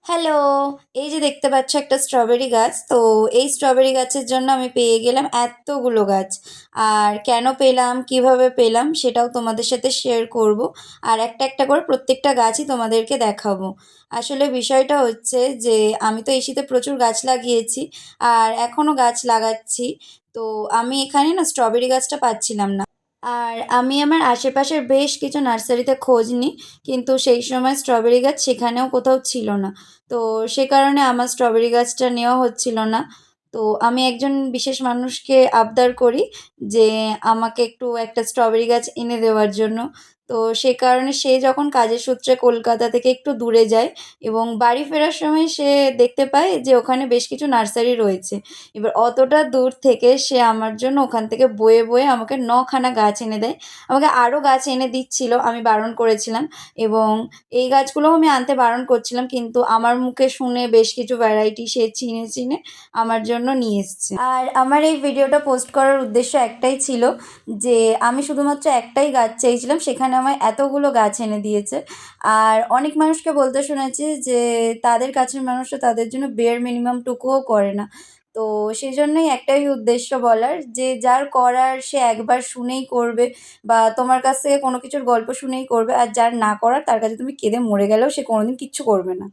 Hello! এই যে দেখতে পাচ্ছ একটা স্ট্রবেরি গাছ। তো এই স্ট্রবেরি গাছের জন্য আমি পেয়ে গেলাম এত্তগুলো গাছ। আর কেন পেলাম, কিভাবে পেলাম সেটাও তোমাদের সাথে শেয়ার করব। আর একটা করে প্রত্যেকটা গাছই তোমাদেরকে দেখাবো। আসলে বিষয়টা হচ্ছে যে আমি তো এই শীতে প্রচুর গাছ লাগিয়েছি আর এখনও গাছ লাগাচ্ছি। তো আমি এখানে না স্ট্রবেরি গাছটা পাচ্ছিলাম না। আর আমি আমার আশেপাশের বেশ কিছু নার্সারিতে খোঁজ নিই, কিন্তু সেই সময় স্ট্রবেরি গাছ সেখানেও কোথাও ছিল না। তো সে কারণে আমার স্ট্রবেরি গাছটা নেওয়া হচ্ছিল না। তো আমি একজন বিশেষ মানুষকে আবদার করি যে আমাকে একটু একটা স্ট্রবেরি গাছ এনে দেওয়ার জন্য। তো সে কারণে সে যখন কাজের সূত্রে কলকাতা থেকে একটু দূরে যায় এবং বাড়ি ফেরার সময় সে দেখতে পায় যে ওখানে বেশ কিছু নার্সারি রয়েছে। এবার অতটা দূর থেকে সে আমার জন্য ওখান থেকে বয়ে আমাকে ৯ খানা গাছ এনে দেয়। আমাকে আরও গাছ এনে দিচ্ছিল, আমি বারণ করেছিলাম এবং এই গাছগুলোও আমি আনতে বারণ করছিলাম, কিন্তু আমার মুখে শুনে বেশ কিছু ভ্যারাইটি সে চিনে আমার জন্য নিয়ে এসছে। আর আমার এই ভিডিওটা পোস্ট করার উদ্দেশ্য একটাই ছিল যে আমি শুধুমাত্র একটাই গাছ চেয়েছিলাম, সেখানে আমায় এতগুলো গাছ এনে দিয়েছে। আর অনেক মানুষকে বলতে শুনেছি যে তাদের কাছের মানুষরা তাদের জন্য বেয়ার মিনিমাম টুকুও করে না। তো সেজন্যই একটাই উদ্দেশ্য বলার যে যার করার সে একবার শুনেই করবে বা তোমার কাছ থেকে কোনো কিছুর গল্প শুনেই করবে। আর যার না করার তার কাছে তুমি কেঁদে মরে গেলেও সে কোনোদিন কিচ্ছু করবে না।